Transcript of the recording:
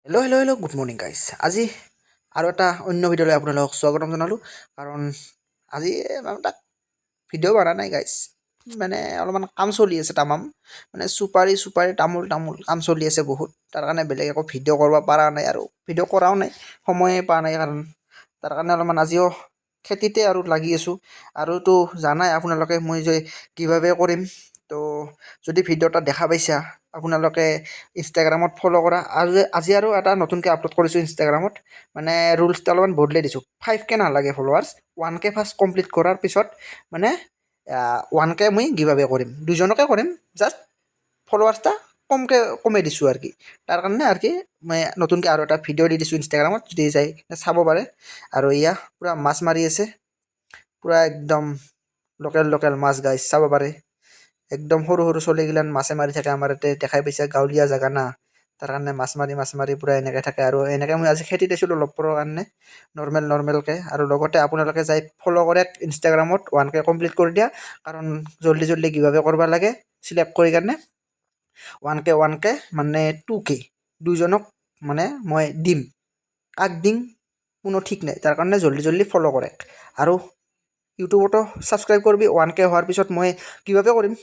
Hello' good morning guys. আজি আৰু এটা অন্য ভিডিঅ'লৈ আপোনালোকক স্বাগতম জনালোঁ। কাৰণ আজি এটা ভিডিঅ' বনা নাই গাইজ, মানে অলপমান কাম চলি আছে তামাম, মানে চুপাৰি তামোল কাম চলি আছে বহুত। তাৰ কাৰণে বেলেগ একো ভিডিঅ' কৰিব পৰা নাই আৰু ভিডিঅ' কৰাও নাই, সময়ে পোৱা নাই। কাৰণ তাৰ কাৰণে অলপমান আজিও খেতিতে আৰু লাগি আছোঁ। আৰুতো জানাই আপোনালোকে মই যে কিভাৱে কৰিম। তো যদি ভিডিঅ' এটা দেখা পাইছা আপোনালোকে ইনষ্টাগ্ৰামত ফ'ল' কৰা। আজি আৰু এটা নতুনকৈ আপলোড কৰিছোঁ ইনষ্টাগ্ৰামত, মানে ৰুলছটো অলপমান বদলাই দিছোঁ। 5K নালাগে ফ'ল'ৱাৰ্ছ, 1K ফাৰ্ষ্ট কমপ্লিট কৰাৰ পিছত মানে 1K মই গিভ আৱে কৰিম, দুজনকে কৰিম। জাষ্ট ফ'ল'ৱাৰ্ছটা কমাই দিছোঁ আৰু কি। তাৰ কাৰণে আৰু কি মই নতুনকৈ আৰু এটা ভিডিঅ' দি দিছোঁ ইনষ্টাগ্ৰামত, যদি যাই চাব পাৰে। আৰু এয়া পূৰা মাছ মাৰি আছে, পূৰা একদম লোকেল মাছ গাইছ, চাব পাৰে। একদম সৰু চলিগিলান মাছে মাৰি থাকে আমাৰ ইয়াতে, দেখাই পাইছে গাঁৱলীয়া জেগা না। তাৰ কাৰণে মাছ মাৰি পূৰা এনেকৈ থাকে। আৰু এনেকৈ মই আজি খেতিত আছিলোঁ অলপৰ কাৰণে, নৰ্মেলকৈ। আৰু লগতে আপোনালোকে যাই ফ'ল' কৰে ইনষ্টাগ্ৰামত, 1K কমপ্লিট কৰি দিয়া। কাৰণ জল্দি গিভ আৱে কৰিব লাগে চিলেক্ট কৰি কাৰণে। 1K মানে 2K দুজনক মানে মই দিম, কাক দিম কোনো ঠিক নাই। তাৰ কাৰণে জল্দি ফ'ল' কৰে। আৰু ইউটিউবতো ছাবস্ক্ৰাইব কৰিবি, 1K হোৱাৰ পিছত মই গিভ আৱে কৰিম।